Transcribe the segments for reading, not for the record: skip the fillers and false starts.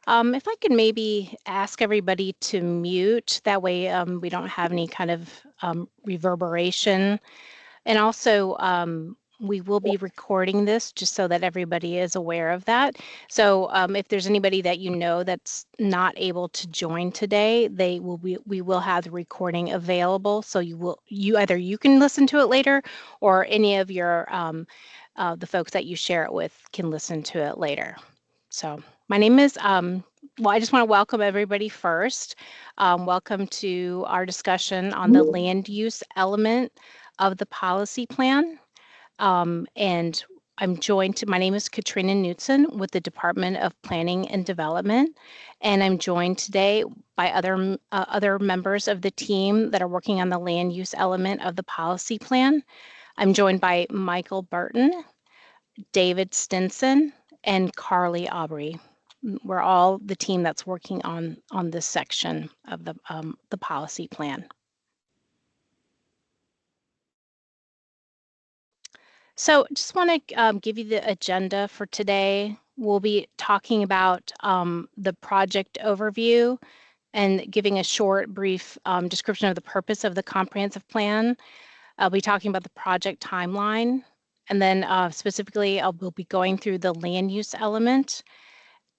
If I could maybe ask everybody to mute, that way we don't have any kind of reverberation. And also, we will be recording this just so that everybody is aware of that. So if there's anybody that you know that's not able to join today, we will have the recording available. So you can listen to it later, or any of your the folks that you share it with can listen to it later. So my name is well, I just want to welcome everybody first. Welcome to our discussion on the land use element of the policy plan. And my name is Katrina Knutson with the Department of Planning and Development. And I'm joined today by other members of the team that are working on the land use element of the policy plan. I'm joined by Michael Burton, David Stinson, and Carly Aubrey. We're all the team that's working on this section of the policy plan. So just want to give you the agenda for today. We'll be talking about the project overview and giving a short, brief description of the purpose of the comprehensive plan. I'll be talking about the project timeline. And then specifically, we'll be going through the land use element.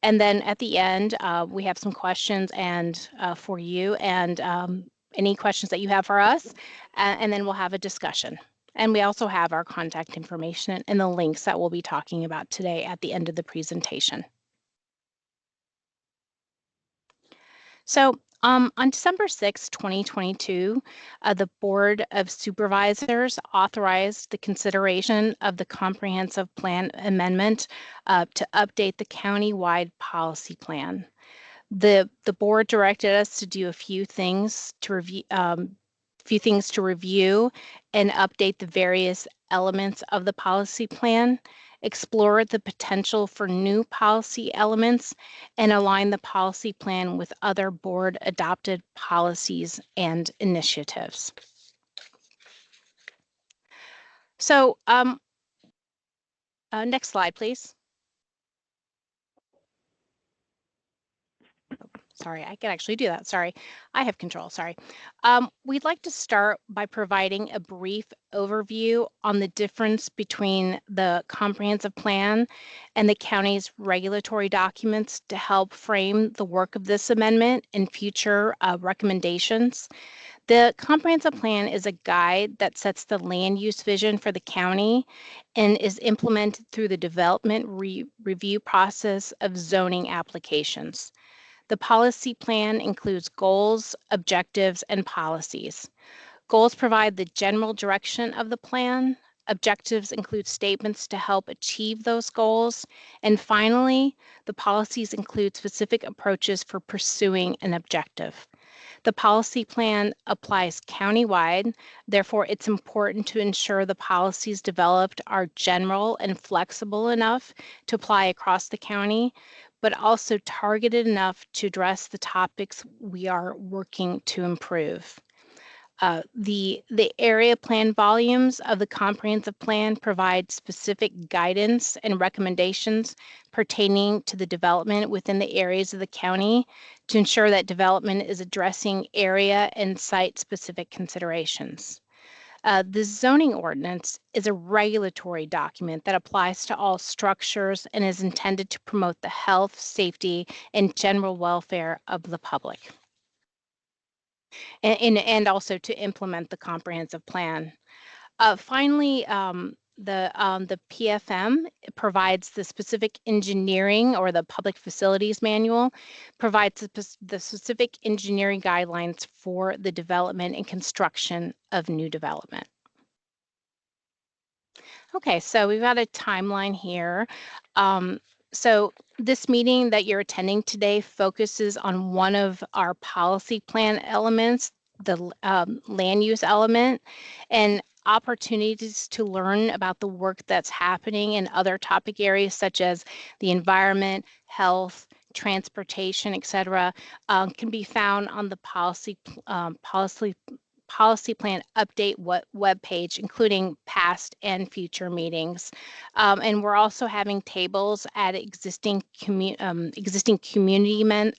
And then at the end, we have some questions for you and any questions that you have for us. And then we'll have a discussion. And we also have our contact information and the links that we'll be talking about today at the end of the presentation. So on December 6, 2022, the Board of Supervisors authorized the consideration of the comprehensive plan amendment to update the county-wide policy plan. The board directed us to do a few things to review and update the various elements of the policy plan, explore the potential for new policy elements, and align the policy plan with other board adopted policies and initiatives. So next slide, please. Sorry, I can actually do that. Sorry, I have control. Sorry. We'd like to start by providing a brief overview on the difference between the comprehensive plan and the county's regulatory documents to help frame the work of this amendment and future recommendations. The comprehensive plan is a guide that sets the land use vision for the county and is implemented through the development review process of zoning applications. The policy plan includes goals, objectives, and policies. Goals provide the general direction of the plan. Objectives include statements to help achieve those goals. And finally, the policies include specific approaches for pursuing an objective. The policy plan applies countywide. Therefore, it's important to ensure the policies developed are general and flexible enough to apply across the county, but also targeted enough to address the topics we are working to improve. The area plan volumes of the comprehensive plan provide specific guidance and recommendations pertaining to the development within the areas of the county to ensure that development is addressing area and site-specific considerations. The zoning ordinance is a regulatory document that applies to all structures and is intended to promote the health, safety, and general welfare of the public. And also to implement the comprehensive plan. Finally, the PFM provides the specific engineering, or the public facilities manual provides the specific engineering guidelines for the development and construction of new development. Okay, so we've got a timeline here. So this meeting that you're attending today focuses on one of our policy plan elements, the land use element, and opportunities to learn about the work that's happening in other topic areas such as the environment, health, transportation, etc., can be found on the policy policy plan update webpage, including past and future meetings. And we're also having tables at existing community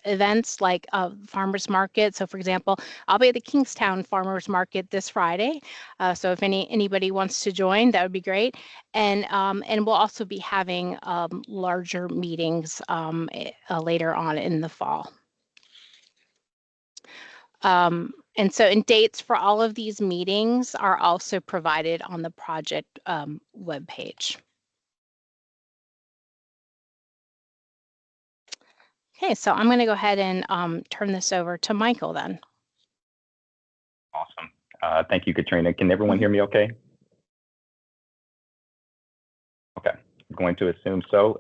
events like farmers market. So for example, I'll be at the Kingstown Farmers Market this Friday. So if anybody wants to join, that would be great. And we'll also be having larger meetings later on in the fall. And dates for all of these meetings are also provided on the project webpage. Okay, so I'm going to go ahead and turn this over to Michael then. Awesome. Thank you, Katrina. Can everyone hear me okay? Okay, I'm going to assume so.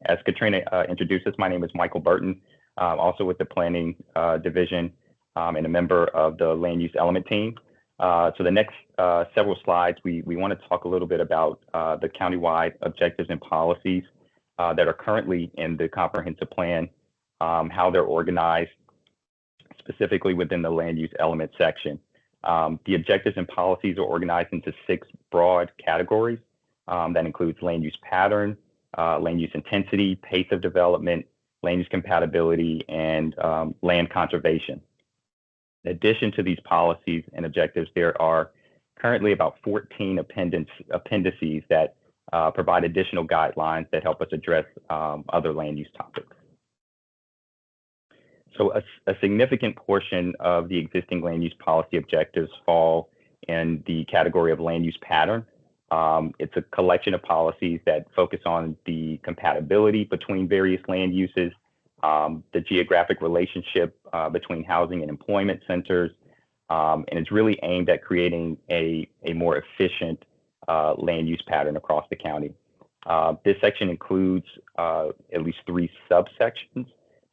As Katrina introduced us, my name is Michael Burton, also with the Planning Division and a member of the Land Use Element Team. So the next several slides, we want to talk a little bit about the countywide objectives and policies that are currently in the comprehensive plan, how they're organized specifically within the land use element section. The objectives and policies are organized into 6 broad categories. That includes land use pattern, land use intensity, pace of development, land use compatibility, and land conservation. In addition to these policies and objectives, there are currently about 14 appendices that provide additional guidelines that help us address other land use topics. So a significant portion of the existing land use policy objectives fall in the category of land use pattern. It's a collection of policies that focus on the compatibility between various land uses, the geographic relationship between housing and employment centers, and it's really aimed at creating a more efficient land use pattern across the county. This section includes at least 3 subsections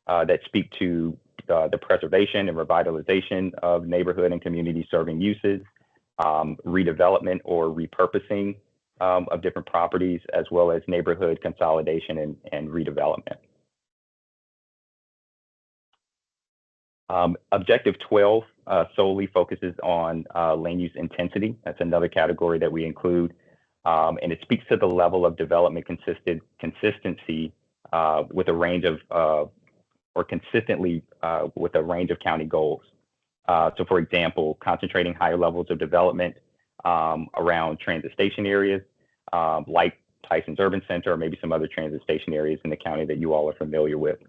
that speak to the preservation and revitalization of neighborhood and community serving uses, redevelopment or repurposing of different properties, as well as neighborhood consolidation and redevelopment. Objective 12 solely focuses on land use intensity. That's another category that we include, and it speaks to the level of development consistency with a range of, or consistently with a range of county goals. So for example, concentrating higher levels of development around transit station areas, like Tyson's Urban Center, or maybe some other transit station areas in the county that you all are familiar with.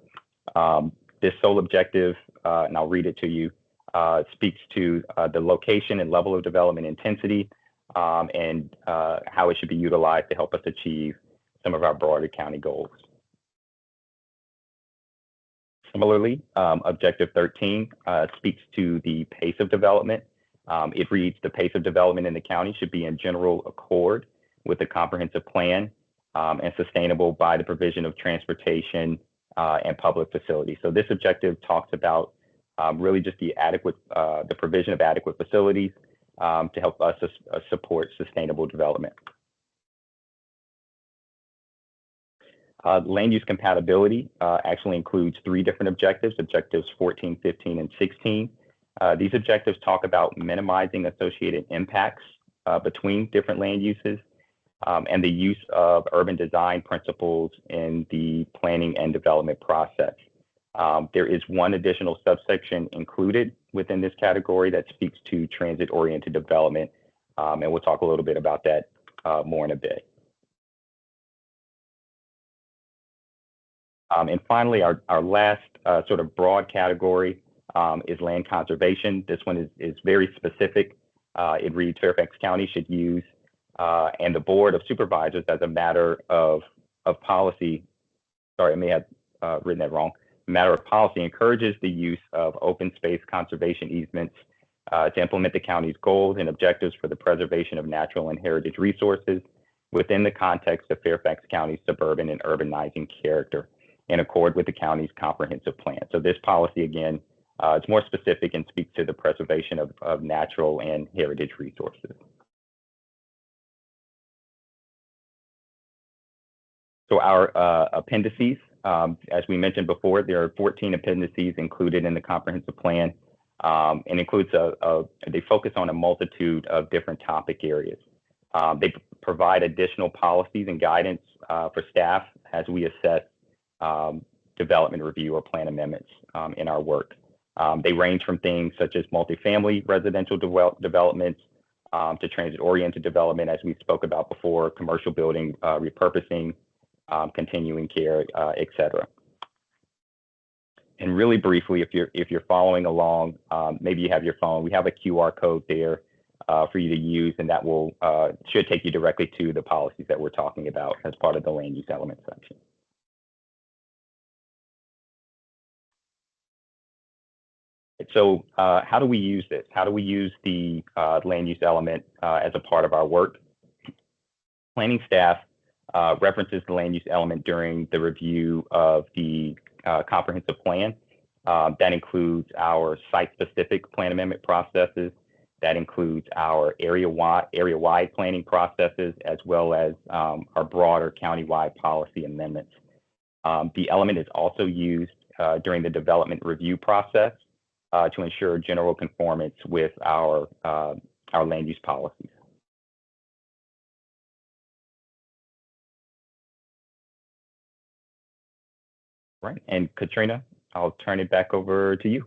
This sole objective, and I'll read it to you, speaks to the location and level of development intensity and how it should be utilized to help us achieve some of our broader county goals. Similarly, Objective 13 speaks to the pace of development. It reads, the pace of development in the county should be in general accord with the comprehensive plan and sustainable by the provision of transportation and public facilities. So this objective talks about really just the provision of adequate facilities to help us support sustainable development. Land use compatibility actually includes 3 different objectives, objectives 14, 15, and 16. These objectives talk about minimizing associated impacts between different land uses and the use of urban design principles in the planning and development process. There is one additional subsection included within this category that speaks to transit-oriented development, and we'll talk a little bit about that more in a bit. And finally, our last sort of broad category is land conservation. This one is very specific. It reads, Fairfax County should use, and the Board of Supervisors as a matter of policy, sorry, I may have written that wrong, matter of policy encourages the use of open space conservation easements to implement the county's goals and objectives for the preservation of natural and heritage resources within the context of Fairfax County's suburban and urbanizing character, in accord with the county's comprehensive plan. So this policy, again, is more specific and speaks to the preservation of natural and heritage resources. So our appendices, as we mentioned before, there are 14 appendices included in the comprehensive plan. and includes they focus on a multitude of different topic areas. They provide additional policies and guidance for staff as we assess development review or plan amendments in our work. They range from things such as multifamily residential developments to transit-oriented development, as we spoke about before, commercial building repurposing, continuing care, et cetera. And really briefly, if you're following along, maybe you have your phone, we have a QR code there for you to use, and that will should take you directly to the policies that we're talking about as part of the land use element section. So how do we use this? How do we use the land use element as a part of our work? Planning staff references the land use element during the review of the comprehensive plan. That includes our site-specific plan amendment processes. That includes our area-wide planning processes, as well as our broader county-wide policy amendments. The element is also used during the development review process to ensure general conformance with our land use policies. Right, and Katrina, I'll turn it back over to you.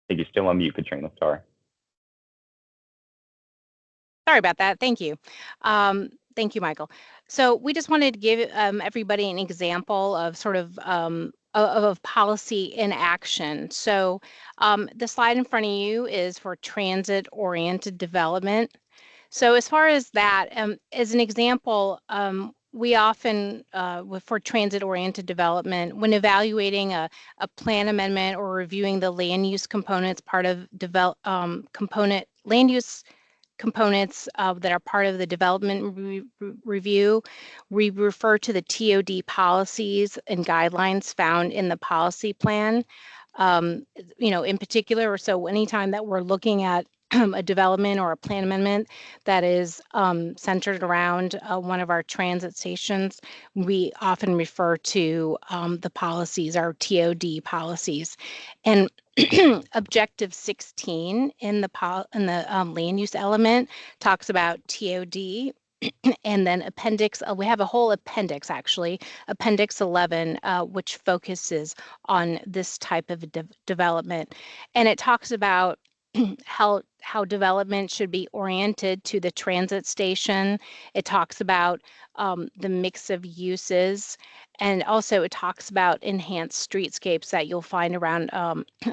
I think you're still on mute, Katrina, sorry. Sorry about that, thank you. Thank you, Michael. So we just wanted to give everybody an example of sort of policy in action. So the slide in front of you is for transit-oriented development. So as far as that, as an example, we often, for transit-oriented development, when evaluating a plan amendment or reviewing the land use components, part of land use components that are part of the development review, we refer to the TOD policies and guidelines found in the policy plan. In particular, so anytime that we're looking at a development or a plan amendment that is centered around one of our transit stations, we often refer to the policies, our TOD policies. And Objective 16 in the land use element talks about TOD. And then we have a whole appendix, actually, Appendix 11, which focuses on this type of development. And it talks about how development should be oriented to the transit station. It talks about the mix of uses, and also it talks about enhanced streetscapes that you'll find around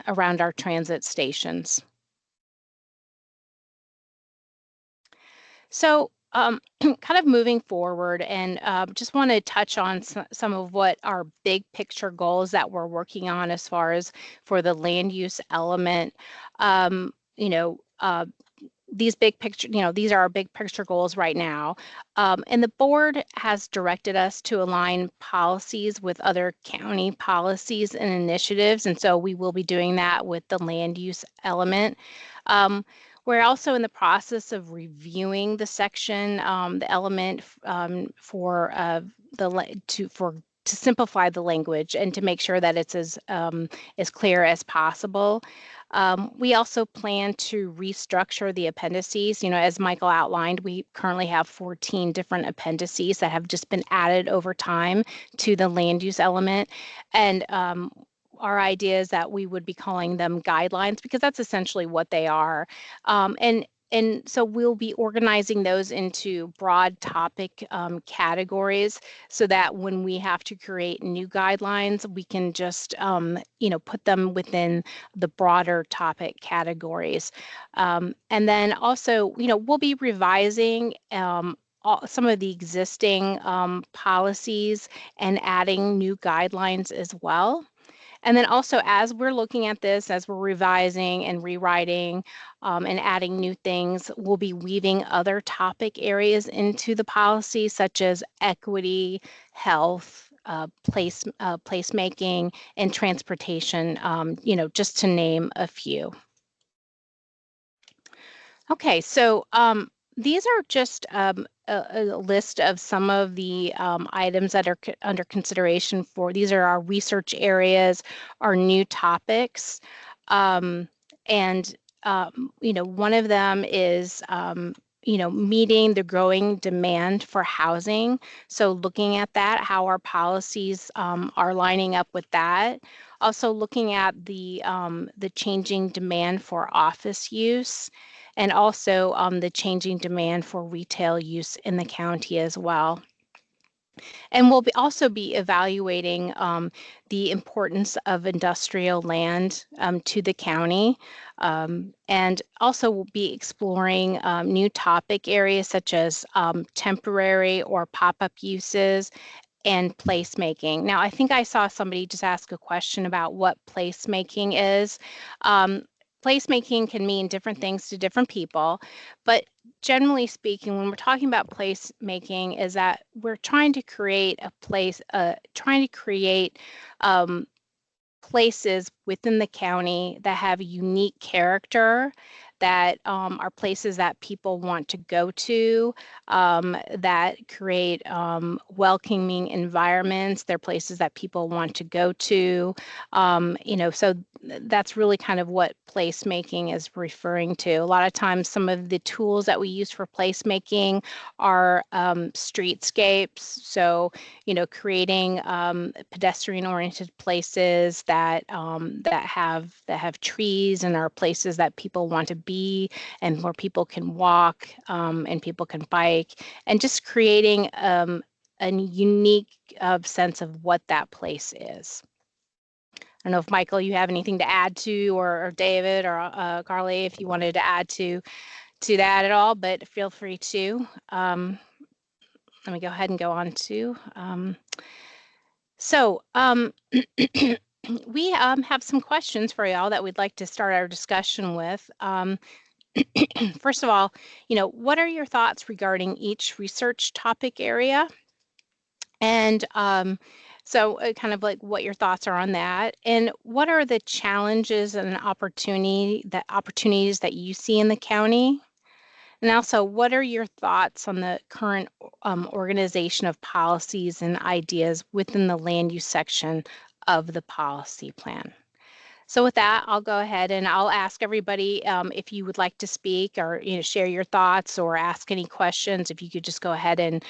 around our transit stations. So kind of moving forward, and just want to touch on some of what our big picture goals that we're working on as far as for the land use element. These big picture, these are our big picture goals right now. And the board has directed us to align policies with other county policies and initiatives. And so we will be doing that with the land use element. We're also in the process of reviewing the section, the element to simplify the language and to make sure that it's as clear as possible. We also plan to restructure the appendices. As Michael outlined, we currently have 14 different appendices that have just been added over time to the land use element. And our idea is that we would be calling them guidelines, because that's essentially what they are. And so we'll be organizing those into broad topic categories, so that when we have to create new guidelines, we can just put them within the broader topic categories. And then also, we'll be revising some of the existing policies and adding new guidelines as well. And then also, as we're looking at this, as we're revising and rewriting and adding new things, we'll be weaving other topic areas into the policy, such as equity, health, placemaking, and transportation, just to name a few. Okay, so these are just a list of some of the items that are under consideration for, these are our research areas, our new topics. And one of them is, meeting the growing demand for housing. So looking at that, how our policies are lining up with that. Also looking at the changing demand for office use, and also the changing demand for retail use in the county as well. And we'll also be evaluating the importance of industrial land to the county. And also we'll be exploring new topic areas such as temporary or pop-up uses and placemaking. Now, I think I saw somebody just ask a question about what placemaking is. Placemaking can mean different things to different people, but generally speaking, when we're talking about placemaking, is that we're trying to create a place, places within the county that have unique character, that are places that people want to go to, that create welcoming environments. They're places that people want to go to. So that's really kind of what placemaking is referring to. A lot of times, some of the tools that we use for placemaking are streetscapes. So, creating pedestrian-oriented places that have trees and are places that people want to be, and where people can walk and people can bike, and just creating a unique sense of what that place is. I don't know if Michael, you have anything to add to, or David or Carly, if you wanted to add to that at all, but feel free to. Let me go ahead and go on to. We have some questions for y'all that we'd like to start our discussion with. First of all, what are your thoughts regarding each research topic area? And kind of like what your thoughts are on that, and what are the challenges and opportunities that you see in the county? And also, what are your thoughts on the current organization of policies and ideas within the land use section of the policy plan? So with that, I'll go ahead and I'll ask everybody if you would like to speak, or share your thoughts or ask any questions. If you could just go ahead and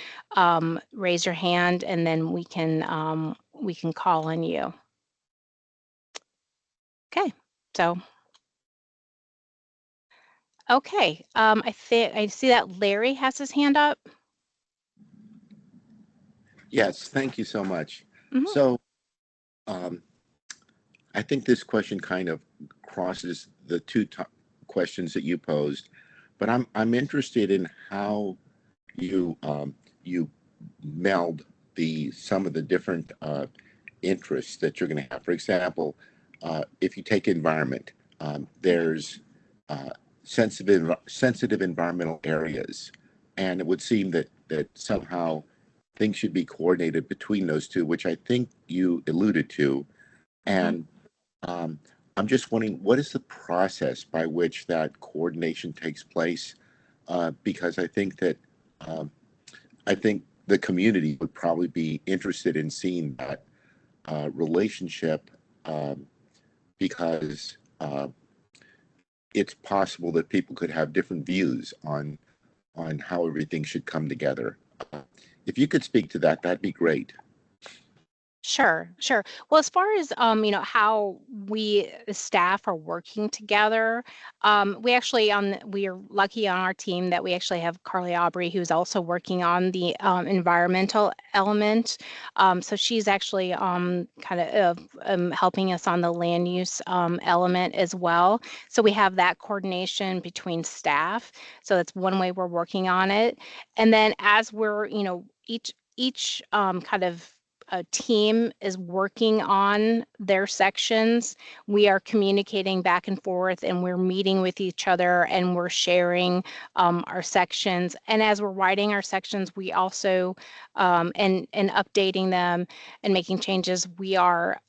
raise your hand, and then we can call on you. Okay, so. Okay, I see that Larry has his hand up. Yes, thank you so much. Mhm. So I think this question kind of crosses the two questions that you posed, but I'm interested in how you you meld some of the different interests that you're going to have. For example, if you take environment, there's sensitive environmental areas, and it would seem that somehow things should be coordinated between those two, which I think you alluded to. And I'm just wondering, what is the process by which that coordination takes place? Because I think that the community would probably be interested in seeing that relationship, because it's possible that people could have different views on how everything should come together. If you could speak to that, that'd be great. Sure. Well, as far as how we as staff are working together, we are lucky on our team that we actually have Carly Aubrey, who's also working on the environmental element. So she's actually kind of helping us on the land use element as well. So we have that coordination between staff. So that's one way we're working on it. And then as we're each kind of a team is working on their sections, we are communicating back and forth, and we're meeting with each other, and we're sharing our sections. And as we're writing our sections, we also and updating them and making changes, we are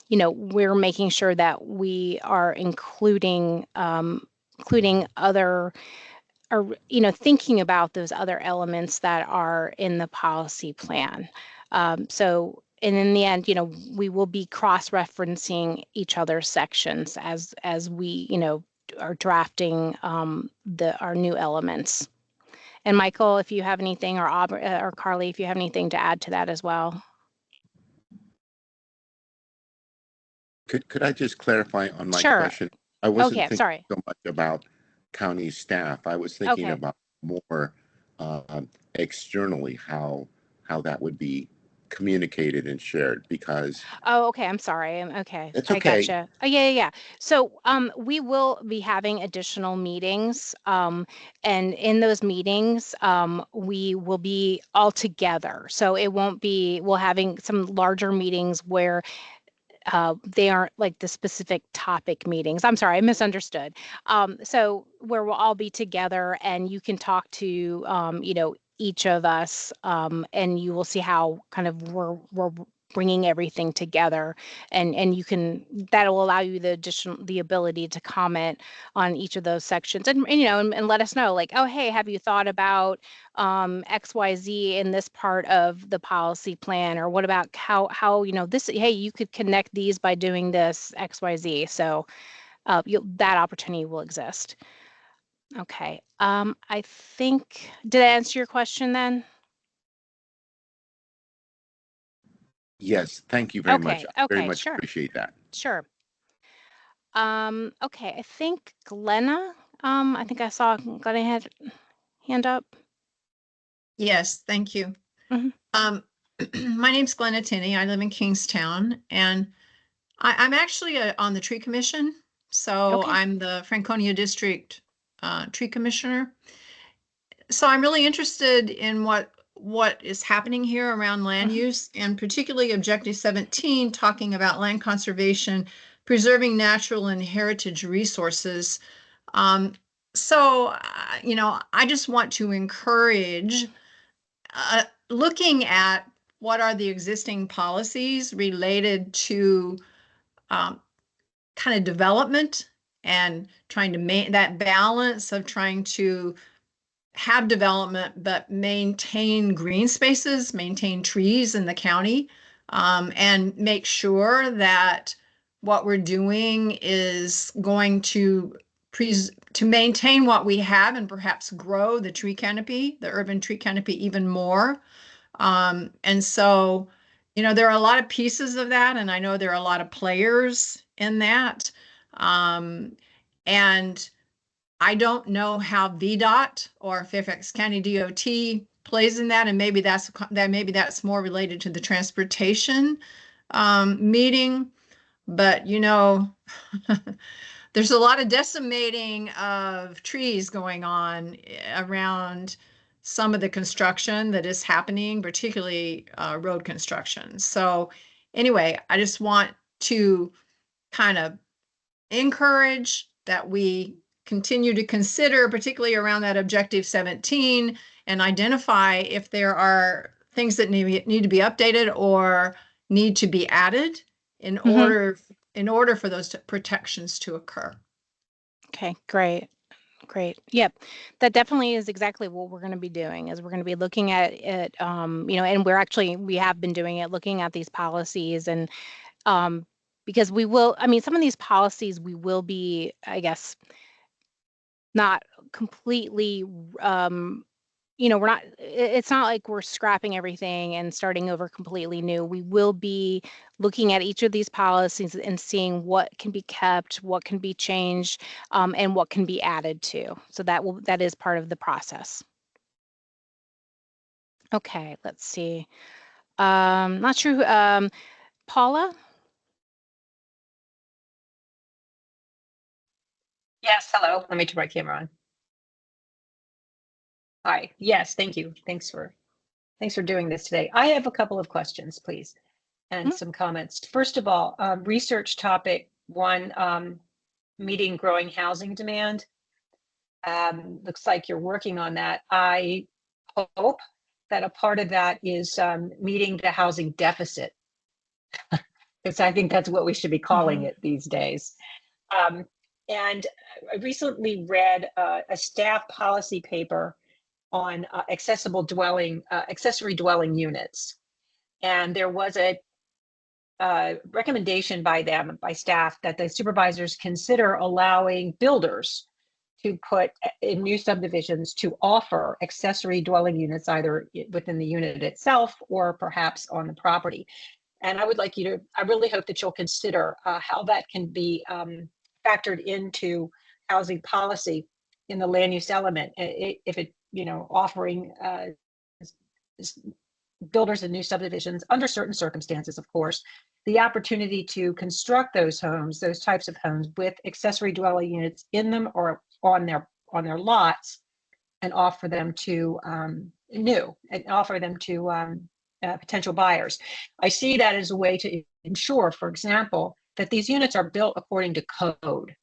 we're making sure that we are including other are, you know, thinking about those other elements that are in the policy plan. So, and in the end, you know, we will be cross-referencing each other's sections as we, you know, are drafting our new elements. And Michael, if you have anything, or Carly, if you have anything to add to that as well. Could I just clarify on my Sure. question? I wasn't Okay, thinking sorry. so much about county staff. I was thinking Okay. about more externally how that would be communicated and shared, because Oh, okay. I'm sorry. Okay. it's I okay. gotcha. Oh, yeah, yeah, yeah. So, we will be having additional meetings, and in those meetings, we will be all together. So it won't be, we'll having some larger meetings where they aren't like the specific topic meetings. I'm sorry, I misunderstood. So where we'll all be together and you can talk to, you know, each of us, and you will see how kind of we're bringing everything together, and you can, that will allow you the ability to comment on each of those sections, and you know, and let us know, like, oh, hey, have you thought about XYZ in this part of the policy plan, or what about how, you know, this, hey, you could connect these by doing this XYZ. So that opportunity will exist. Okay. I think, did I answer your question then? Yes, thank you very much. Okay. I very Okay. much Sure. appreciate that. Sure. Okay. I think Glenna, I think I saw Glenna had hand up. Yes, thank you. Mhm. My name's Glenna Tinney. I live in Kingstown, and I'm actually on the tree commission. So Okay. I'm the Franconia District tree commissioner. So I'm really interested in what is happening here around land use, and particularly Objective 17, talking about land conservation, preserving natural and heritage resources. You know, I just want to encourage looking at what are the existing policies related to kind of development, and trying to make that balance of trying to have development but maintain green spaces, maintain trees in the county, and make sure that what we're doing is going to maintain what we have and perhaps grow the tree canopy, the urban tree canopy, even more. And so, you know, there are a lot of pieces of that, and I know there are a lot of players in that. And I don't know how VDOT or Fairfax County DOT plays in that, and maybe that's more related to the transportation meeting. But you know, there's a lot of decimating of trees going on around some of the construction that is happening, particularly road construction. So anyway, I just want to kind of encourage that we continue to consider, particularly around that Objective 17, and identify if there are things that need to be updated or need to be added in order for those protections to occur. Okay, great. Great. Yep. That definitely is exactly what we're going to be doing, is we're going to be looking at it, you know, and we have been doing it, looking at these policies, and because we will, I mean, some of these policies we will be, I guess, not completely, you know, it's not like we're scrapping everything and starting over completely new. We will be looking at each of these policies and seeing what can be kept, what can be changed, and what can be added to. So that is part of the process. Okay, let's see. Not sure who, Paula? Yes, hello. Let me turn my camera on. Hi. Yes, thank you. Thanks for doing this today. I have a couple of questions, please, and some comments. First of all, research topic 1, meeting growing housing demand. Looks like you're working on that. I hope that a part of that is meeting the housing deficit, because I think that's what we should be calling it these days. And I recently read a staff policy paper on accessible dwelling, accessory dwelling units. And there was a recommendation by them, by staff, that the supervisors consider allowing builders to put in new subdivisions to offer accessory dwelling units either within the unit itself or perhaps on the property. And I would like you to, I really hope that you'll consider how that can be factored into housing policy in the land use element. If it, you know, offering builders in new subdivisions under certain circumstances, of course, the opportunity to construct those homes, those types of homes with accessory dwelling units in them or on their lots, and offer them to potential buyers. I see that as a way to ensure, for example, that these units are built according to code.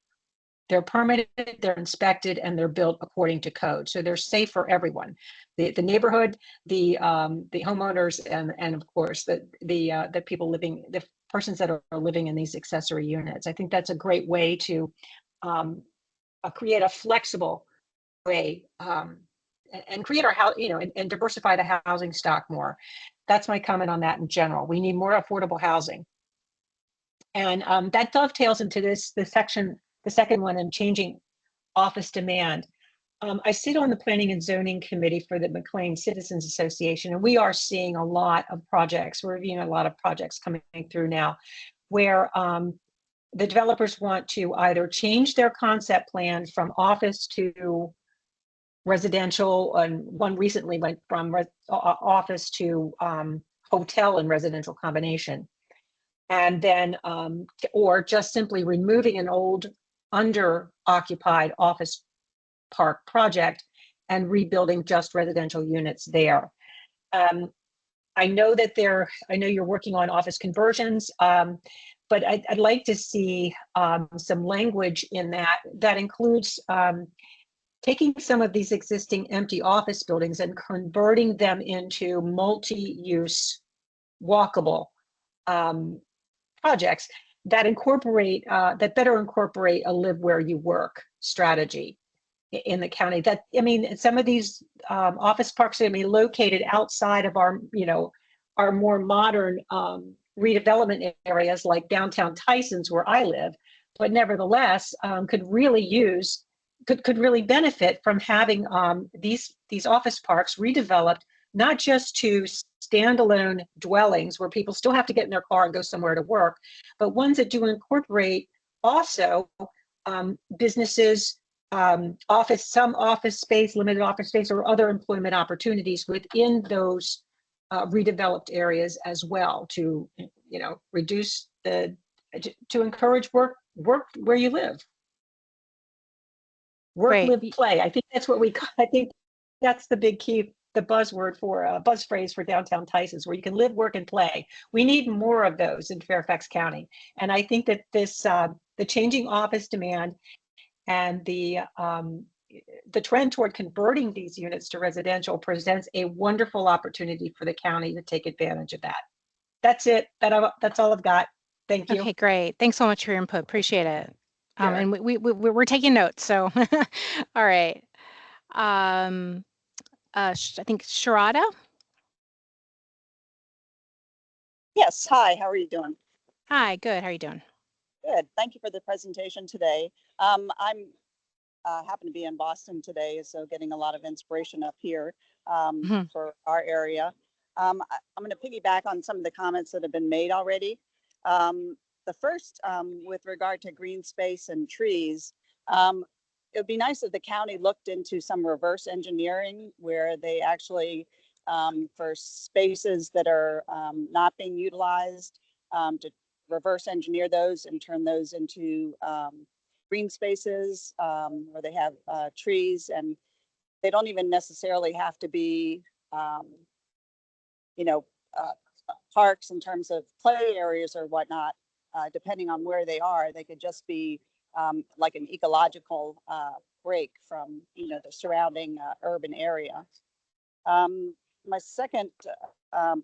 They're permitted, they're inspected, and they're built according to code. So they're safe for everyone, the neighborhood, the homeowners, and of course the people living, the persons that are living in these accessory units. I think that's a great way to create a flexible way and create our house, you know, and diversify the housing stock more. That's my comment on that in general. We need more affordable housing, and that dovetails into the section. The second one, in changing office demand. I sit on the Planning and Zoning Committee for the McLean Citizens Association, and we are seeing a lot of projects. We're reviewing a lot of projects coming through now where the developers want to either change their concept plan from office to residential, and one recently went from office to hotel and residential combination. And then, or just simply removing an old under-occupied office park project and rebuilding just residential units there. I know that I know you're working on office conversions, but I'd like to see some language in that includes taking some of these existing empty office buildings and converting them into multi-use walkable projects that incorporate, that better incorporate a live where you work strategy in the county. That, I mean, some of these office parks are going to be located outside of our, you know, our more modern redevelopment areas like downtown Tyson's, where I live, but nevertheless could really benefit from having these office parks redeveloped, not just to standalone dwellings where people still have to get in their car and go somewhere to work, but ones that do incorporate also businesses, some office space, limited office space, or other employment opportunities within those redeveloped areas as well, to, you know, reduce to encourage work where you live. Work, Great. live, play. I think that's what I think that's the big key, the buzzword for buzz phrase for downtown Tyson's, where you can live, work, and play. We need more of those in Fairfax County. And I think that this, the changing office demand and the trend toward converting these units to residential presents a wonderful opportunity for the county to take advantage of that. That's it. That's all I've got. Thank you. Okay, great. Thanks so much for your input. Appreciate it. Sure. And we're taking notes. So, all right. I think Sharada. Yes, hi, how are you doing? Hi, good. How are you doing? Good, thank you for the presentation today. I'm happen to be in Boston today, so getting a lot of inspiration up here for our area. I'm going to piggyback on some of the comments that have been made already. The first, with regard to green space and trees, it would be nice if the county looked into some reverse engineering where they actually, for spaces that are not being utilized, to reverse engineer those and turn those into green spaces where they have trees, and they don't even necessarily have to be, parks in terms of play areas or whatnot. Depending on where they are, they could just be like an ecological break from, the surrounding urban area. My second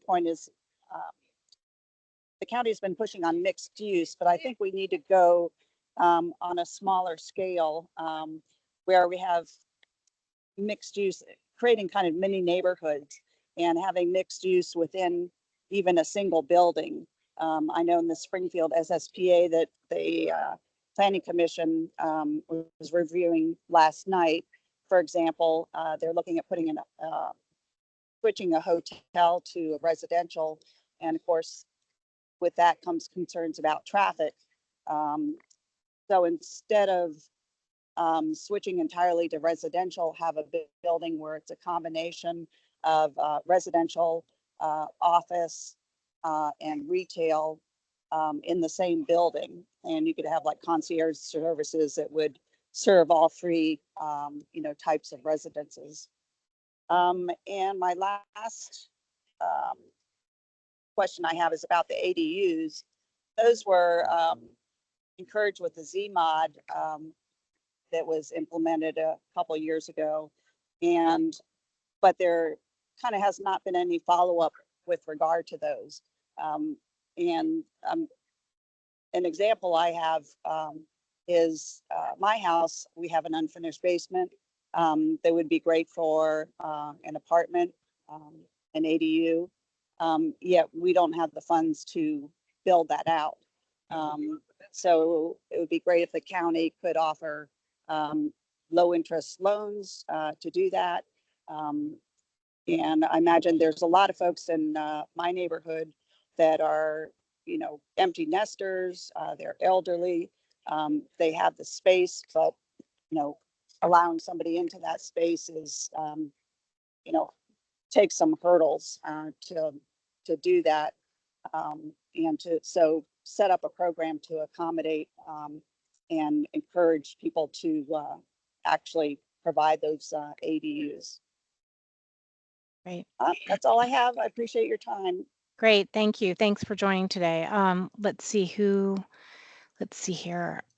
point is the county has been pushing on mixed use, but I think we need to go on a smaller scale, where we have mixed use, creating kind of mini neighborhoods and having mixed use within even a single building. I know in the Springfield SSPA that the Planning Commission was reviewing last night. For example, they're looking at putting in switching a hotel to a residential, and of course, with that comes concerns about traffic. So instead of switching entirely to residential, have a building where it's a combination of residential, office, and retail in the same building. And you could have like concierge services that would serve all three, types of residences. And my last question I have is about the ADUs. Those were encouraged with the ZMOD that was implemented a couple of years ago, but there kind of has not been any follow-up with regard to those. And an example I have is my house. We have an unfinished basement that would be great for an apartment, an ADU, yet we don't have the funds to build that out. So it would be great if the county could offer low interest loans to do that. And I imagine there's a lot of folks in my neighborhood that are, empty nesters, they're elderly, they have the space, but, allowing somebody into that space is, take some hurdles to do that, and so set up a program to accommodate and encourage people to actually provide those ADUs. Great. That's all I have. I appreciate your time. Great. Thank you. Thanks for joining today. Let's see here.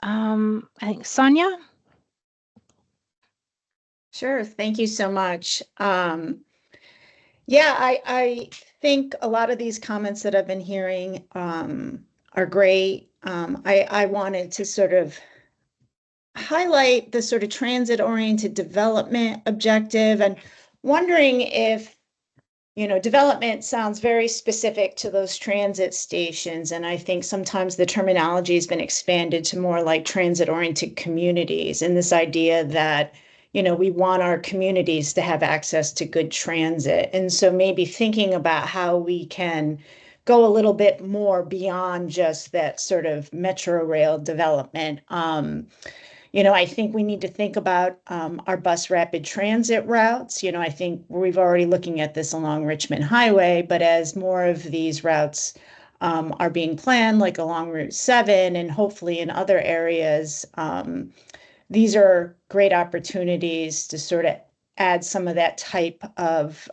I think Sonia. Sure. Thank you so much. Yeah, I think a lot of these comments that I've been hearing are great. I wanted to sort of highlight the sort of transit-oriented development objective, and wondering if, development sounds very specific to those transit stations. And I think sometimes the terminology has been expanded to more like transit-oriented communities, and this idea that, we want our communities to have access to good transit. And so maybe thinking about how we can go a little bit more beyond just that sort of metro rail development. I think we need to think about our bus rapid transit routes. I think we've already looking at this along Richmond Highway, but as more of these routes are being planned, like along Route 7 and hopefully in other areas, these are great opportunities to sort of add some of that type of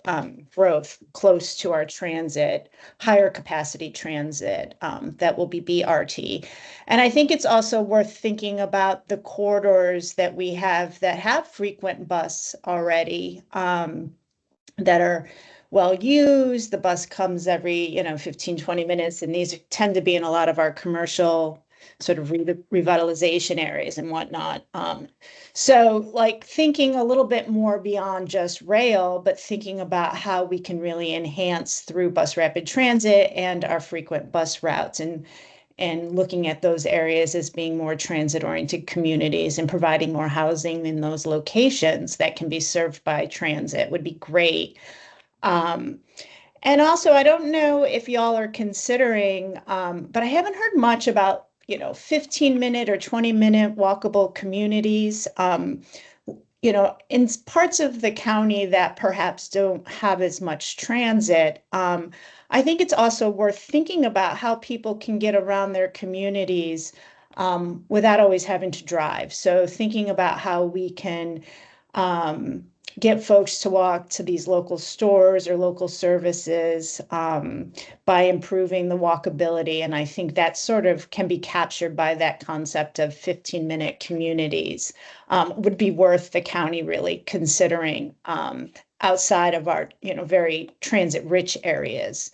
growth close to our transit, higher capacity transit that will be BRT. And I think it's also worth thinking about the corridors that we have that have frequent bus already, that are well used. The bus comes every 15, 20 minutes, and these tend to be in a lot of our commercial sort of revitalization areas and whatnot. So like thinking a little bit more beyond just rail, but thinking about how we can really enhance through bus rapid transit and our frequent bus routes, and looking at those areas as being more transit-oriented communities and providing more housing in those locations that can be served by transit would be great. And also, I don't know if y'all are considering, but I haven't heard much about 15-minute or 20-minute walkable communities, in parts of the county that perhaps don't have as much transit. I think it's also worth thinking about how people can get around their communities without always having to drive. So thinking about how we can get folks to walk to these local stores or local services by improving the walkability. And I think that sort of can be captured by that concept of 15-minute communities, would be worth the county really considering outside of our, very transit-rich areas,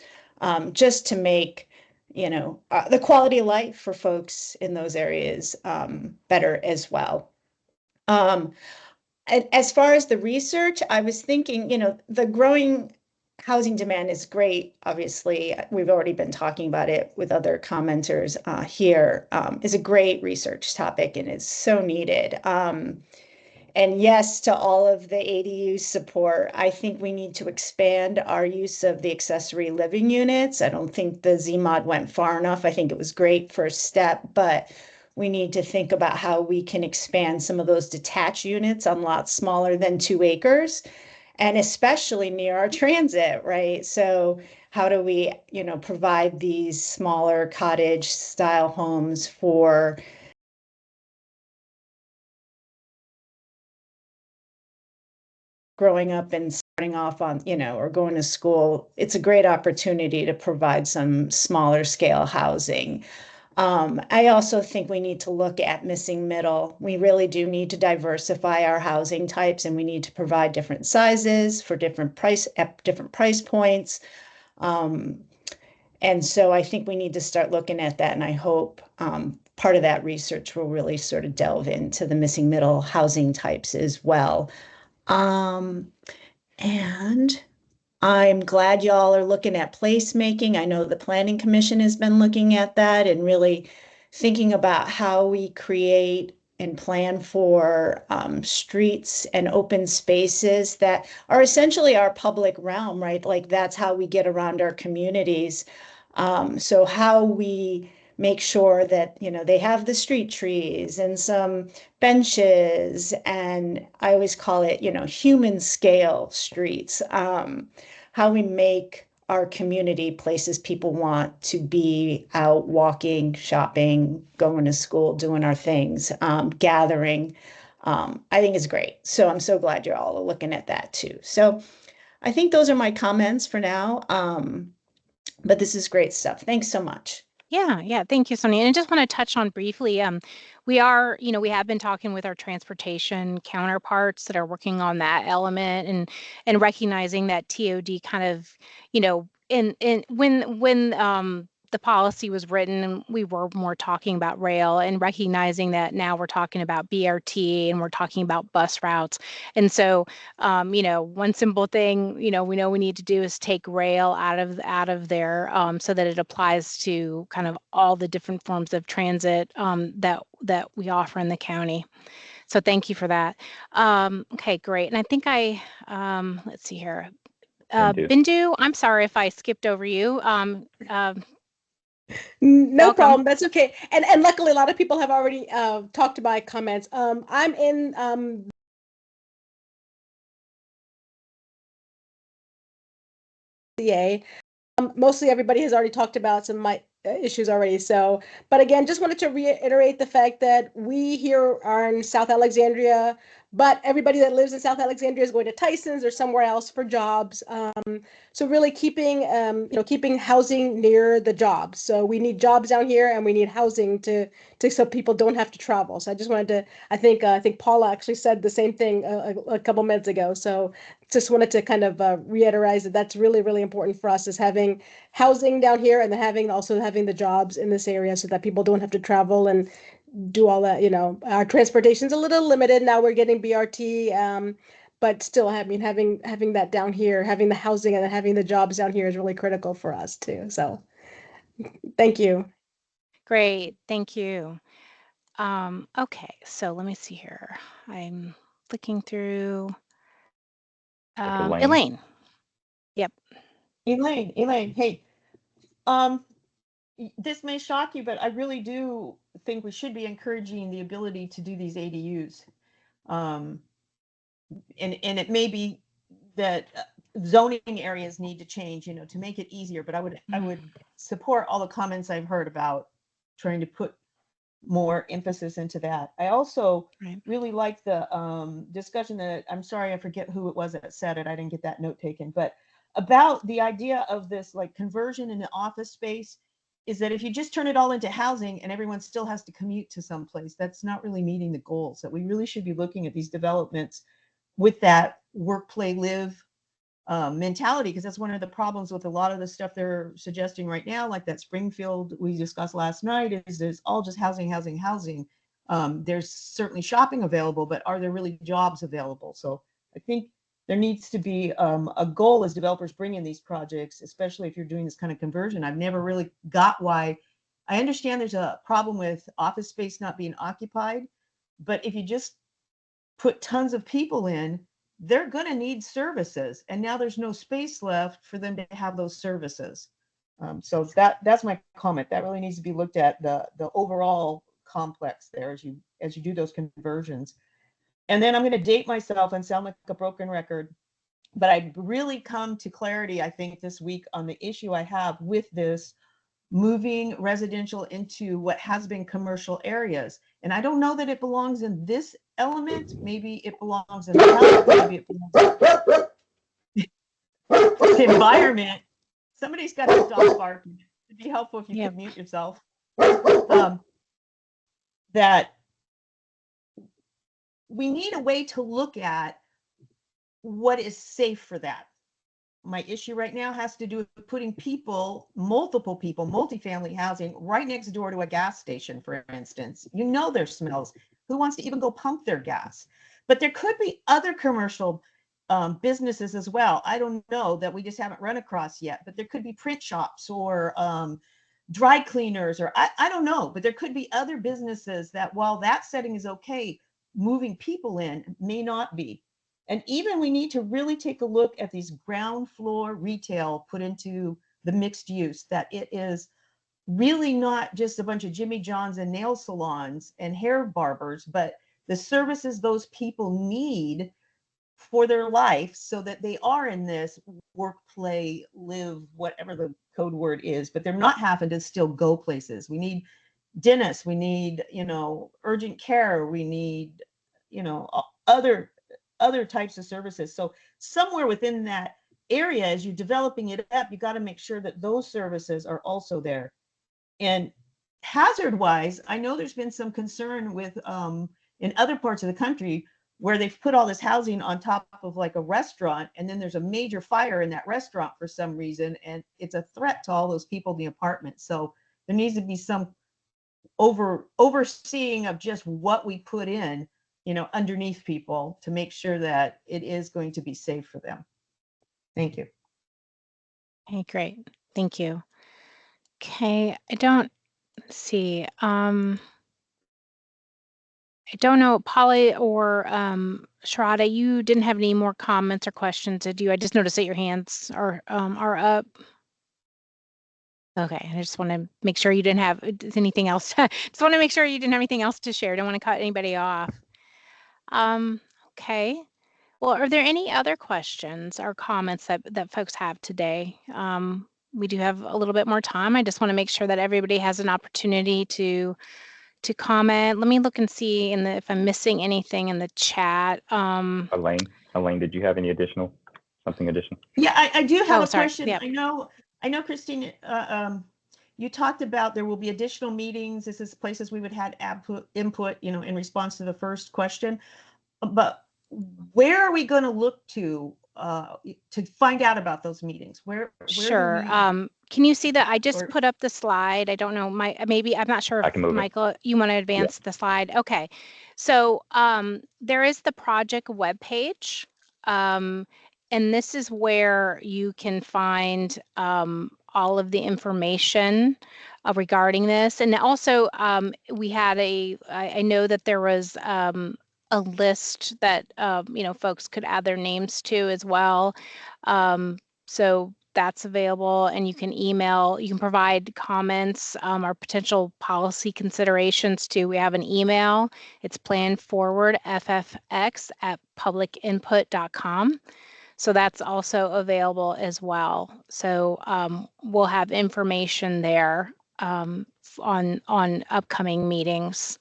just to make the quality of life for folks in those areas better as well. And as far as the research, I was thinking, the growing housing demand is great. Obviously, we've already been talking about it with other commenters here. Is a great research topic and is so needed. And yes, to all of the ADU support, I think we need to expand our use of the accessory living units. I don't think the ZMOD went far enough. I think it was great first step, but we need to think about how we can expand some of those detached units on lots smaller than 2 acres, and especially near our transit, right? So how do we, provide these smaller cottage style homes for growing up and starting off on, or going to school? It's a great opportunity to provide some smaller scale housing. I also think we need to look at missing middle. We really do need to diversify our housing types, and we need to provide different sizes for different price points. And so I think we need to start looking at that. And I hope part of that research will really sort of delve into the missing middle housing types as well. And I'm glad y'all are looking at placemaking. I know the Planning Commission has been looking at that and really thinking about how we create and plan for streets and open spaces that are essentially our public realm, right? Like that's how we get around our communities. So how we make sure that, they have the street trees and some benches, and I always call it, human scale streets. How we make our community places people want to be out walking, shopping, going to school, doing our things, gathering, I think is great. So I'm so glad you're all looking at that too. So I think those are my comments for now. But this is great stuff. Thanks so much. Yeah. Thank you, Sonia. And I just want to touch on briefly, we have been talking with our transportation counterparts that are working on that element and recognizing that TOD kind of, when the policy was written and we were more talking about rail, and recognizing that now we're talking about BRT and we're talking about bus routes. And so, one simple thing, we know we need to do is take rail out of there so that it applies to kind of all the different forms of transit that we offer in the county. So thank you for that. Okay, great. And I think let's see here. Bindu, I'm sorry if I skipped over you. No Welcome. problem. That's okay. And luckily, a lot of people have already talked to my comments. I'm in CA. Mostly everybody has already talked about some of my issues already. So, but again, just wanted to reiterate the fact that we here are in South Alexandria, but everybody that lives in South Alexandria is going to Tyson's or somewhere else for jobs. So really keeping housing near the jobs. So we need jobs down here, and we need housing so people don't have to travel. So I just wanted to, I think Paula actually said the same thing a couple minutes ago. So just wanted to kind of reiterate that that's really, really important for us, is having housing down here and then also having the jobs in this area so that people don't have to travel and do all that. Our transportation's a little limited now. We're getting BRT, but still having that down here, having the housing and then having the jobs down here is really critical for us too. So thank you. Great, thank you. Okay, so let me see here. I'm flicking through. Elaine. Yep. Elaine, hey. This may shock you, but I really do think we should be encouraging the ability to do these ADUs. And it may be that zoning areas need to change, to make it easier, but I would support all the comments I've heard about trying to put more emphasis into that. I also really like the discussion that, I'm sorry, I forget who it was that said it. I didn't get that note taken, but about the idea of this like conversion into office space, is that if you just turn it all into housing and everyone still has to commute to some place, that's not really meeting the goals. That we really should be looking at these developments with that work, play, live mentality, because that's one of the problems with a lot of the stuff they're suggesting right now, like that Springfield we discussed last night, is there's all just housing, housing, housing. There's certainly shopping available, but are there really jobs available? So I think there needs to be a goal as developers bring in these projects, especially if you're doing this kind of conversion. I've never really got why. I understand there's a problem with office space not being occupied, but if you just put tons of people in, they're going to need services, and now there's no space left for them to have those services. So that's my comment. That really needs to be looked at, the overall complex there as you do those conversions. And then I'm going to date myself and sound like a broken record, but I've really come to clarity, I think, this week on the issue I have with this moving residential into what has been commercial areas. And I don't know that it belongs in this element. Maybe it belongs in the health, maybe it belongs in the environment. Somebody's got their dog barking. It'd be helpful if you could mute yourself. That we need a way to look at what is safe for that. My issue right now has to do with putting people, multiple people, multifamily housing right next door to a gas station, for instance. You know there's smells. Who wants to even go pump their gas? But there could be other commercial businesses as well. I don't know, that we just haven't run across yet, but there could be print shops or dry cleaners, or I don't know, but there could be other businesses that, while that setting is okay, moving people in may not be. And even we need to really take a look at these ground floor retail put into the mixed use, that it is really not just a bunch of Jimmy John's and nail salons and hair barbers, but the services those people need for their life, so that they are in this work, play, live, whatever the code word is, but they're not having to still go places. We need dentists, we need, urgent care, we need, other types of services. So somewhere within that area, as you're developing it up, you got to make sure that those services are also there. And hazard wise, I know there's been some concern with in other parts of the country where they've put all this housing on top of like a restaurant, and then there's a major fire in that restaurant for some reason, and it's a threat to all those people in the apartment. So there needs to be some overseeing of just what we put in, underneath people, to make sure that it is going to be safe for them. Thank you. Okay, great. Thank you. Okay, I don't see. I don't know, Polly or Sharada, you didn't have any more comments or questions, did you? I just noticed that your hands are up. Okay, I just want to make sure you didn't have anything else. Just want to make sure you didn't have anything else to share. Don't want to cut anybody off. Okay. Well, are there any other questions or comments that folks have today? We do have a little bit more time. I just want to make sure that everybody has an opportunity to comment. Let me look and see if I'm missing anything in the chat. Elaine, did you have something additional? Yeah, I do have a sorry. question. Yep. I know, Christine, you talked about there will be additional meetings. This is places we would have input, in response to the first question. But where are we going to look to find out about those meetings? Where Sure. Can you see that I just put up the slide? I don't know, maybe I'm not sure if Michael, you want to advance the slide. Okay. So there is the project webpage. And this is where you can find all of the information regarding this. And also we had I know that there was a list that folks could add their names to as well. So that's available, and you can provide comments or potential policy considerations too. We have an email. It's planforward@publicinput.com. So that's also available as well. So we'll have information there on upcoming meetings.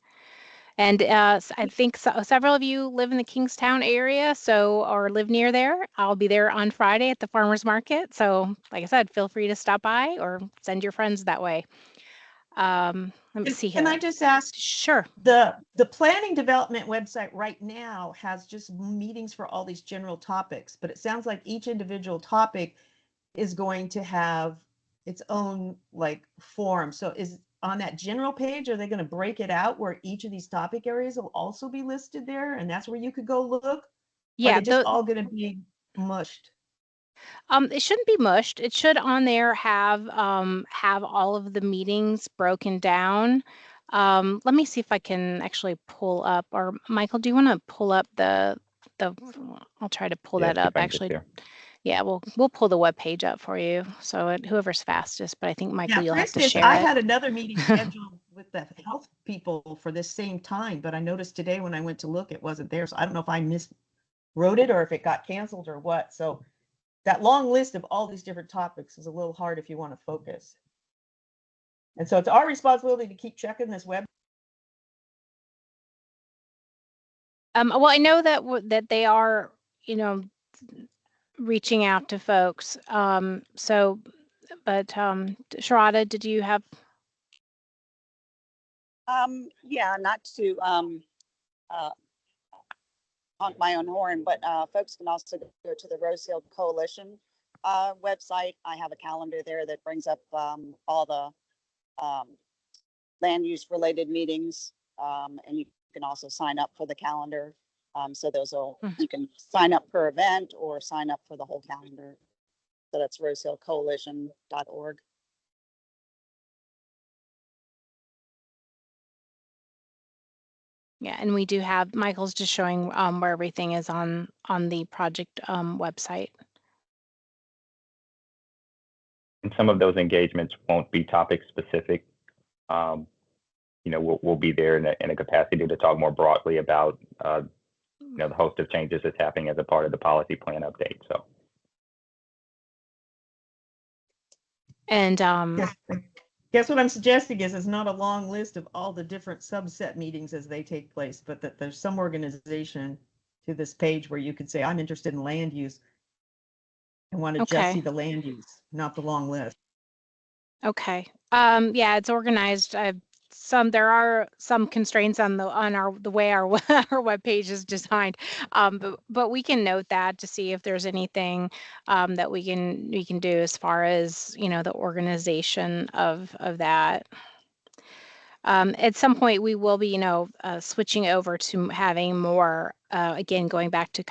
And I think several of you live in the Kingstown area, or live near there. I'll be there on Friday at the farmers market. So like I said, feel free to stop by or send your friends that way. Let me see here. Can I just ask? Sure. The planning development website right now has just meetings for all these general topics, but it sounds like each individual topic is going to have its own like forum. So is on that general page, are they going to break it out where each of these topic areas will also be listed there? And that's where you could go look? Yeah, are they just all going to be mushed? It shouldn't be mushed. It should on there have all of the meetings broken down. Let me see if I can actually pull up, or Michael, do you want to pull up the I'll try to pull that up actually. Yeah, we'll pull the web page up for you. So whoever's fastest, but I think Michael, you'll have to share I it. had another meeting scheduled with the health people for this same time, but I noticed today when I went to look, it wasn't there. So I don't know if I miswrote it or if it got canceled or what. So that long list of all these different topics is a little hard if you want to focus. And so it's our responsibility to keep checking this web. Well, I know that they are, reaching out to folks. So, but Sharada, did you have? Yeah, not to honk my own horn, but folks can also go to the Rose Hill Coalition website. I have a calendar there that brings up all the land use related meetings, and you can also sign up for the calendar. So you can sign up per event or sign up for the whole calendar. So that's rosehillcoalition.org. Yeah, and we do have, Michael's just showing where everything is on the project website. And some of those engagements won't be topic specific. We'll be there in a capacity to talk more broadly about the host of changes that's happening as a part of the policy plan update. So. And guess what I'm suggesting is it's not a long list of all the different subset meetings as they take place, but that there's some organization to this page where you could say, I'm interested in land use. I want to just see the land use, not the long list. Okay. Yeah, it's organized. There are some constraints on the way our our web page is designed, but we can note that to see if there's anything that we can do as far as the organization of that. At some point, we will be switching over to having more. Again, going back to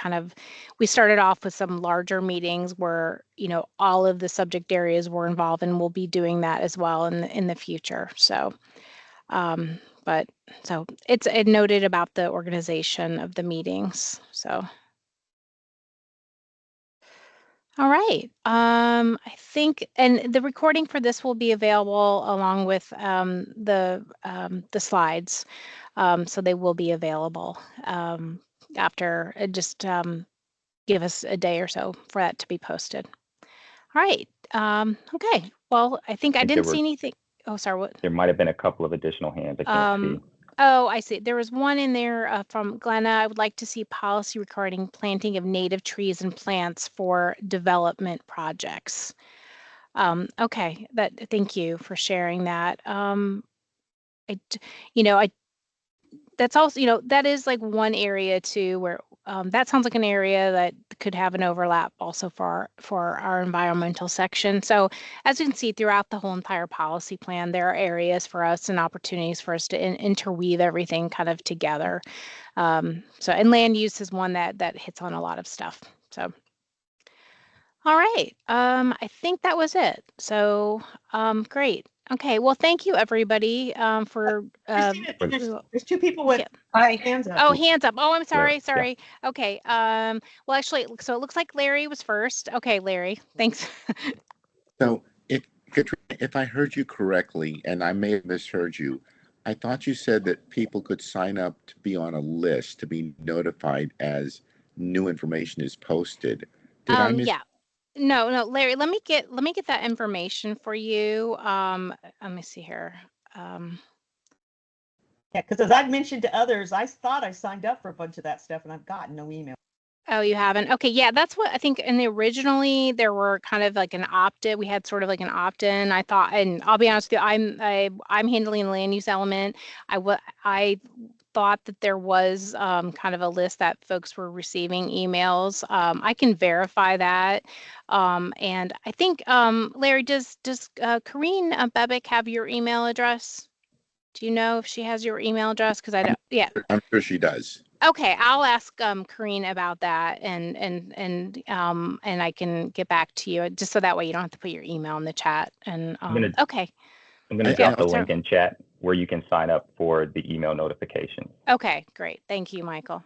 we started off with some larger meetings where all of the subject areas were involved, and we'll be doing that as well in the future. So. But it's noted about the organization of the meetings. So, all right. I think, and the recording for this will be available along with the slides. So they will be available after. Just give us a day or so for that to be posted. All right. Okay. Well, I think I didn't see anything. Oh, sorry, what? There might have been a couple of additional hands. I can't see. Oh, I see. There was one in there from Glenna. I would like to see policy regarding planting of native trees and plants for development projects. Okay, thank you for sharing that. That's also, that is like one area too where that sounds like an area that could have an overlap also for our environmental section. So as you can see throughout the whole entire policy plan, there are areas for us and opportunities for us to interweave everything kind of together. And land use is one that hits on a lot of stuff. So. All right. I think that was it. So great. Okay, well, thank you, everybody, for... there's two people with hands up. Oh, hands up. Oh, I'm sorry. Sorry. Yeah. Okay. Well, actually, so it looks like Larry was first. Okay, Larry, thanks. So, Katrina, if I heard you correctly, and I may have misheard you, I thought you said that people could sign up to be on a list to be notified as new information is posted. Did I miss? Yeah. No, Larry, let me get that information for you. Let me see here. Yeah, because as I've mentioned to others, I thought I signed up for a bunch of that stuff and I've gotten no email. Oh, you haven't? Okay, yeah, that's what I think. And originally there were kind of like an opt-in. We had sort of like an opt-in. I thought, and I'll be honest with you, I'm handling the land use element. I thought that there was kind of a list that folks were receiving emails. I can verify that. And I think Larry, does Corrine Bebick have your email address? Do you know if she has your email address? Because I don't. Yeah. I'm sure she does. Okay, I'll ask Corrine about that and I can get back to you just so that way you don't have to put your email in the chat. And okay. I'm gonna I drop the also- link in chat where you can sign up for the email notification. Okay, great. Thank you, Michael.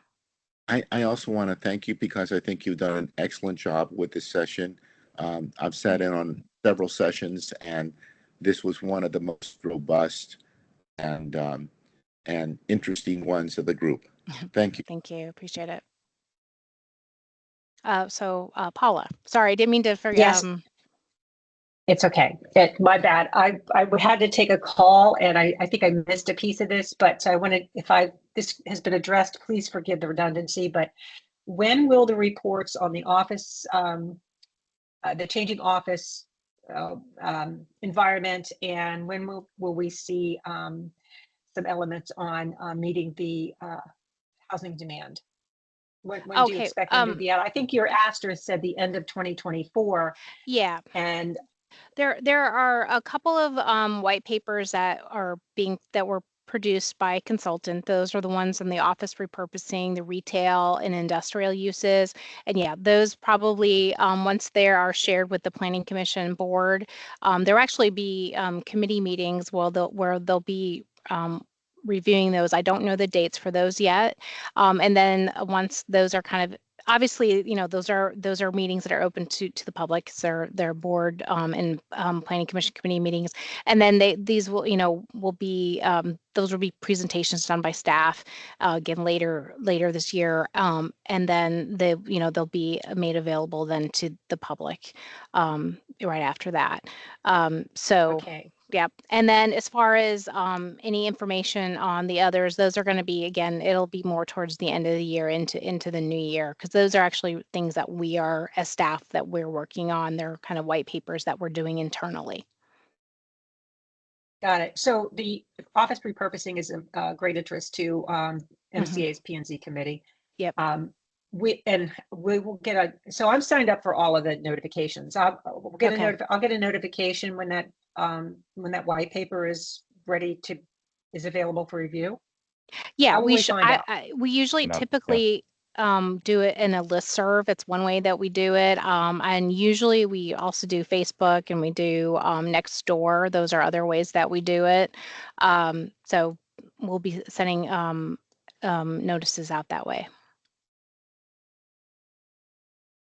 I also want to thank you because I think you've done an excellent job with this session. I've sat in on several sessions, and this was one of the most robust and interesting ones of the group. Thank you. Thank you. Appreciate it. So Paula, sorry, I didn't mean to forget. Yes. It's okay. My bad. I had to take a call and I think I missed a piece of this, but I wanted, this has been addressed, please forgive the redundancy, but when will the reports on the office, the changing office environment, and when will we see some elements on meeting the housing demand? When do you expect them to be out? I think your asterisk said the end of 2024. Yeah. And there are a couple of white papers that were produced by a consultant. Those are the ones on the office repurposing, the retail and industrial uses. And yeah, those probably once they are shared with the Planning Commission board, there'll actually be committee meetings where they'll be reviewing those. I don't know the dates for those yet. And then once those are kind of, obviously, those are meetings that are open to the public. So they're board and Planning Commission committee meetings. And then these will, will be, those will be presentations done by staff again later this year. And then they'll be made available then to the public right after that. okay. Yep. And then as far as any information on the others, those are going to be, again, it'll be more towards the end of the year into the new year, because those are actually things that we are, as staff, that we're working on. They're kind of white papers that we're doing internally. Got it. So the office repurposing is of great interest to MCA's P&Z committee. Yep. We will get so I'm signed up for all of the notifications. I'll get a notification when that white paper is is available for review. Yeah, we usually typically do it in a listserv. It's one way that we do it. And usually we also do Facebook and we do Nextdoor. Those are other ways that we do it. So we'll be sending notices out that way.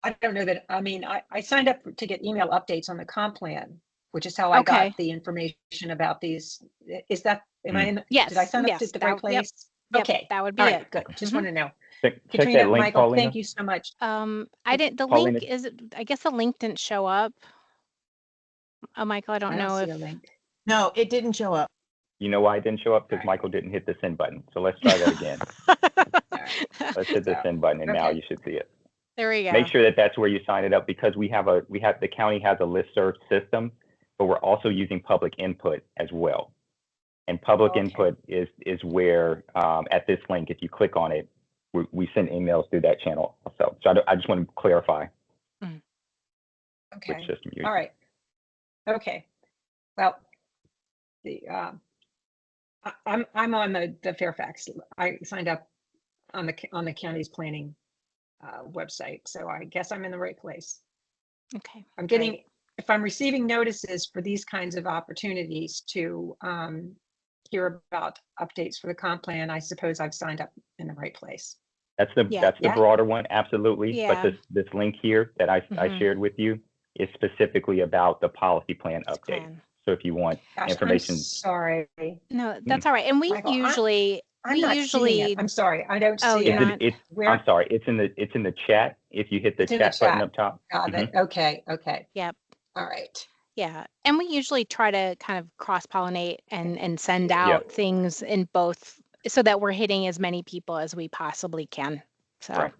I don't know that. I mean, I signed up to get email updates on the comp plan, which is how I got the information about these. Is that, am I in? Yes. Did I sign up to the right place? Yep, okay. that would be it. it. Good. Just want to know. Check Katrina, that link, Michael, Paulina. thank you so much. I didn't, the Paulina. link I guess the link didn't show up. Michael, I don't know if. See a link. No, it didn't show up. You know why it didn't show up? Because Michael didn't hit the send button. So let's try that again. Let's hit the send button, and now you should see it. There we go. Make sure that that's where you sign it up, because the county has a listserv system, but we're also using public input as well. And public input is where at this link, if you click on it, we send emails through that channel also. So I just want to clarify. Okay. Which system you're All right. Okay. Well, I'm on the Fairfax. I signed up on the county's planning website, so I guess I'm in the right place. Okay. I'm getting, if I'm receiving notices for these kinds of opportunities to hear about updates for the comp plan, I suppose I've signed up in the right place. That's the broader one, absolutely. Yeah. But this link here that I shared with you is specifically about the policy plan update. So if you want information. I'm sorry. No, that's all right. And we Michael, usually I'm sorry, I don't see it. I'm sorry, it's in the chat. If you hit the chat button up top. Got it. Okay. Yep. All right. Yeah, and we usually try to kind of cross-pollinate and send out things in both, so that we're hitting as many people as we possibly can. So, right.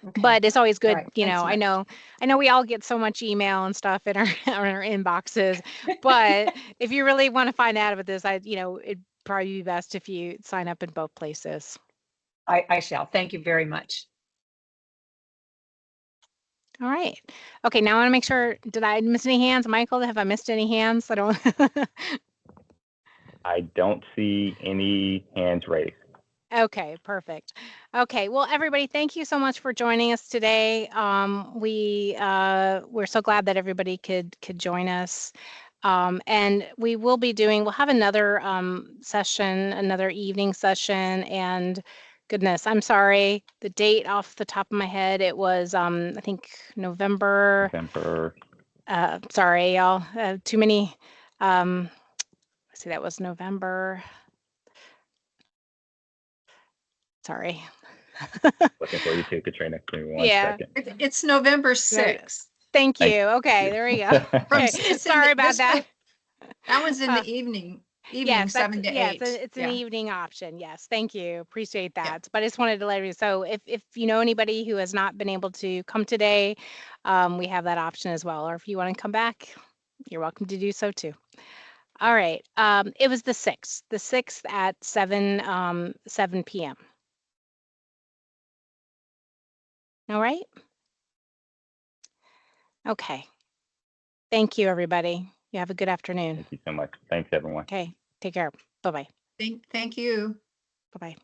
Okay. But it's always good, right, you thanks know, so much. I know we all get so much email and stuff in our in our inboxes, but if you really want to find out about this, it'd probably be best if you sign up in both places. I shall. Thank you very much. All right. Okay, now I want to make sure, did I miss any hands? Michael, have I missed any hands? I don't see any hands raised. Okay, perfect. Okay, well, everybody, thank you so much for joining us today. We're so glad that everybody could join us. And we'll have another session, another evening session. And goodness, I'm sorry, the date off the top of my head, it was I think November. Sorry, y'all. Too many. Let's see, that was November. Sorry. Looking for you too, Katrina. Give me one Yeah. second. It's November 6th. Thank Thank you. Okay, there we go. From, Okay, sorry about that. That was in the evening, Yes, 7 to 8. it's an Yeah. evening option. Yes, thank you. Appreciate Yeah. that. But I just wanted to let you. So if you know anybody who has not been able to come today, we have that option as well. Or if you want to come back, you're welcome to do so too. All right. It was the 6th at 7 p.m. All right. Okay. Thank you, everybody. You have a good afternoon. Thank you so much. Thanks, everyone. Okay. Take care. Bye-bye. Thank you. Bye-bye.